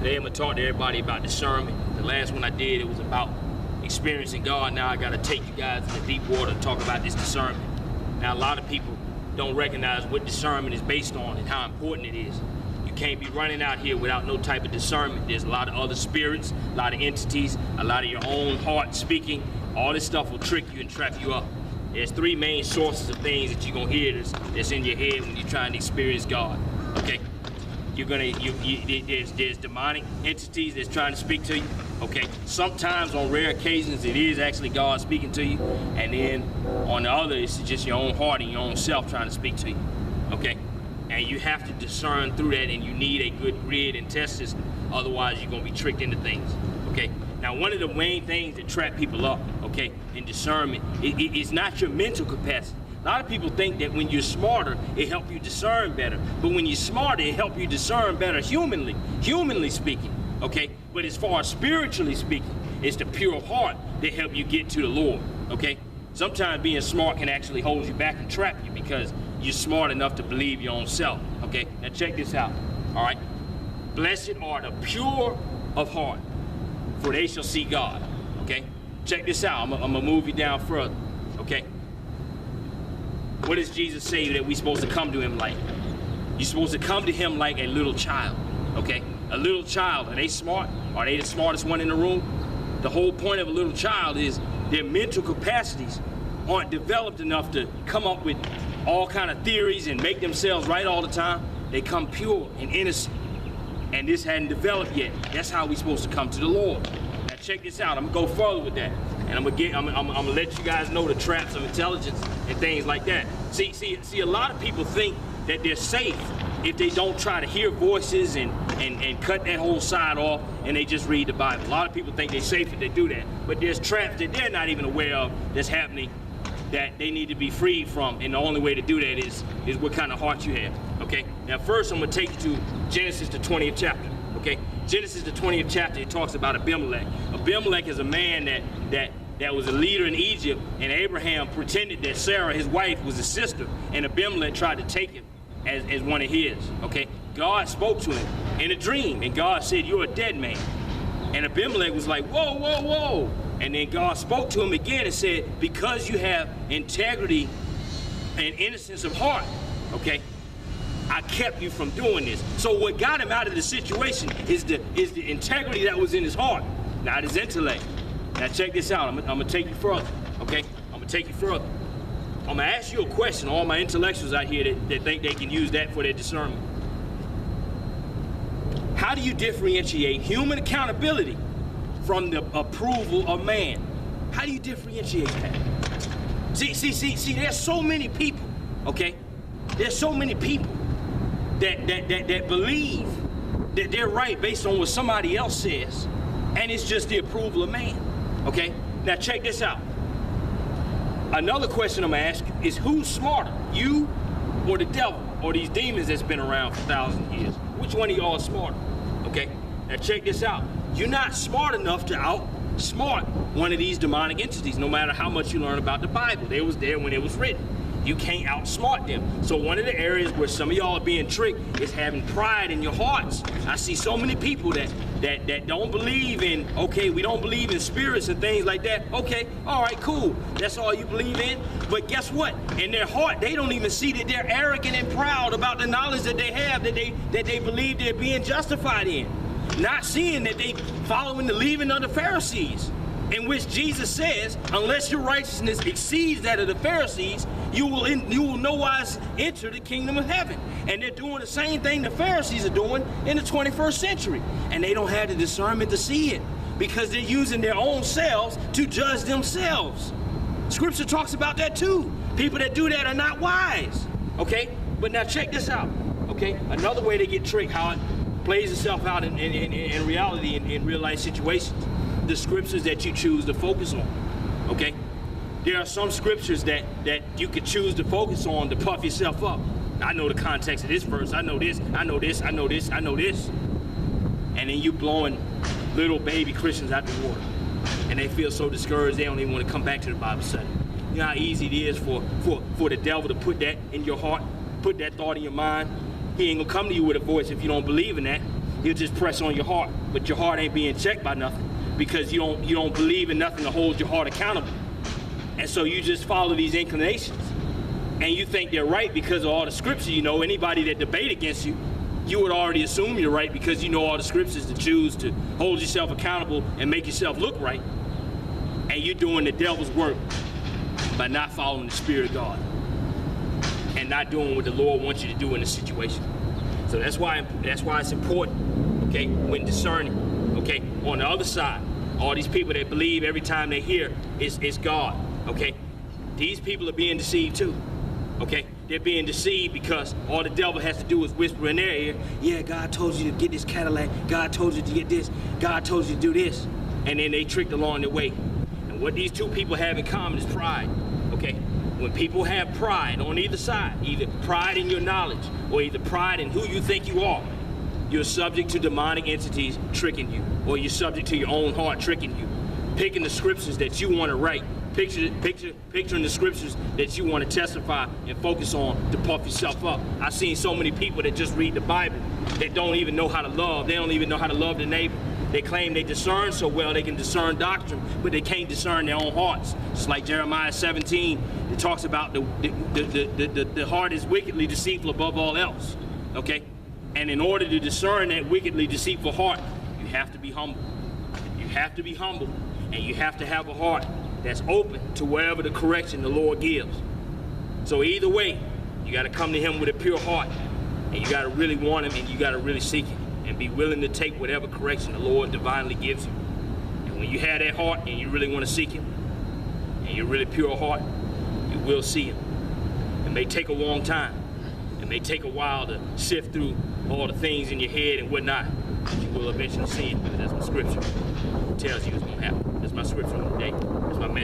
Today I'm going to talk to everybody about discernment. The last one I did, it was about experiencing God. Now I got to take you guys in the deep water and talk about this discernment. Now a lot of people don't recognize what discernment is based on and how important it is. You can't be running out here without no type of discernment. There's a lot of other spirits, a lot of entities, a lot of your own heart speaking. All this stuff will trick you and trap you up. There's three main sources of things that you're going to hear that's in your head when you're trying to experience God, okay? There's demonic entities that's trying to speak to you, okay? Sometimes on rare occasions it is actually God speaking to you, and then on the other it's just your own heart and your own self trying to speak to you, okay? And you have to discern through that, and you need a good grid and test system, otherwise you're going to be tricked into things, okay? Now one of the main things that trap people up, okay, in discernment, it's not your mental capacity. A lot of people think that when you're smarter, it helps you discern better. But when you're smarter, it helps you discern better humanly speaking, okay? But as far as spiritually speaking, it's the pure heart that helps you get to the Lord, okay? Sometimes being smart can actually hold you back and trap you because you're smart enough to believe your own self, okay? Now check this out, all right? Blessed are the pure of heart, for they shall see God, okay? Check this out, I'm gonna move you down further, okay? What does Jesus say that we're supposed to come to him like? You're supposed to come to him like a little child, okay? A little child, are they smart? Are they the smartest one in the room? The whole point of a little child is their mental capacities aren't developed enough to come up with all kind of theories and make themselves right all the time. They come pure and innocent, and this hadn't developed yet. That's how we're supposed to come to the Lord. Now check this out, I'm gonna go further with that. And I'm gonna let you guys know the traps of intelligence and things like that. See, a lot of people think that they're safe if they don't try to hear voices and cut that whole side off and they just read the Bible. A lot of people think they're safe if they do that, but there's traps that they're not even aware of that's happening that they need to be freed from, and the only way to do that is what kind of heart you have, okay? Now first I'm gonna take you to Genesis the 20th chapter, okay? Genesis the 20th chapter, it talks about Abimelech. Abimelech is a man that was a leader in Egypt, and Abraham pretended that Sarah, his wife, was his sister, and Abimelech tried to take him as one of his, okay? God spoke to him in a dream, and God said, you're a dead man. And Abimelech was like, whoa, whoa, whoa. And then God spoke to him again and said, because you have integrity and innocence of heart, okay, I kept you from doing this. So what got him out of the situation is the integrity that was in his heart, not his intellect. Now check this out, I'm gonna take you further, okay? I'm gonna take you further. I'm gonna ask you a question, all my intellectuals out here that think they can use that for their discernment. How do you differentiate human accountability from the approval of man? How do you differentiate that? See, there's so many people, okay? There's so many people that believe that they're right based on what somebody else says, and it's just the approval of man. Okay, now check this out. Another question I'm gonna ask you is, who's smarter, you or the devil, or these demons that's been around for thousands of years? Which one of y'all is smarter? Okay, now check this out. You're not smart enough to outsmart one of these demonic entities, no matter how much you learn about the Bible. They was there when it was written. You can't outsmart them. So one of the areas where some of y'all are being tricked is having pride in your hearts. I see so many people that don't believe in, okay, we don't believe in spirits and things like that. Okay, all right, cool. That's all you believe in. But guess what? In their heart, they don't even see that they're arrogant and proud about the knowledge that they have, that they believe they're being justified in. Not seeing that they following the leaven of the Pharisees, in which Jesus says, unless your righteousness exceeds that of the Pharisees, you will no wise enter the kingdom of heaven. And they're doing the same thing the Pharisees are doing in the 21st century. And they don't have the discernment to see it because they're using their own selves to judge themselves. Scripture talks about that too. People that do that are not wise, okay? But now check this out, okay? Another way they get tricked, how it plays itself out in reality in real life situations. The scriptures that you choose to focus on, okay? There are some scriptures that you could choose to focus on to puff yourself up. I know the context of this verse, I know this, I know this, I know this, I know this. And then you blowing little baby Christians out the water. And they feel so discouraged they don't even want to come back to the Bible study. You know how easy it is for the devil to put that in your heart, put that thought in your mind. He ain't gonna come to you with a voice if you don't believe in that. He'll just press on your heart, but your heart ain't being checked by nothing because you don't believe in nothing to hold your heart accountable. And so you just follow these inclinations. And you think they're right because of all the scripture you know. Anybody that debate against you, you would already assume you're right because you know all the scriptures to choose to hold yourself accountable and make yourself look right. And you're doing the devil's work by not following the Spirit of God and not doing what the Lord wants you to do in the situation. So that's why it's important, okay, when discerning, okay. On the other side, all these people that believe every time they hear it's God, okay. These people are being deceived too, okay. They're being deceived because all the devil has to do is whisper in their ear, yeah, God told you to get this Cadillac, God told you to get this, God told you to do this, and then they tricked along their way. And what these two people have in common is pride, okay. When people have pride on either side, either pride in your knowledge or either pride in who you think you are, you're subject to demonic entities tricking you, or you're subject to your own heart tricking you, picking the scriptures that you want to write, picturing the scriptures that you want to testify and focus on to puff yourself up. I've seen so many people that just read the Bible that don't even know how to love. They don't even know how to love their neighbor. They claim they discern so well, they can discern doctrine, but they can't discern their own hearts. Just like Jeremiah 17, it talks about the heart is wickedly deceitful above all else, okay? And in order to discern that wickedly deceitful heart, you have to be humble. You have to be humble, and you have to have a heart that's open to wherever the correction the Lord gives. So either way, you got to come to him with a pure heart, and you got to really want him, and you got to really seek him, and be willing to take whatever correction the Lord divinely gives you. And when you have that heart and you really want to seek him, and you're really pure heart, you will see him. It may take a long time. It may take a while to sift through all the things in your head and whatnot, but you will eventually see him. That's what Scripture tells you is going to happen. That's my scripture for today. That's my message.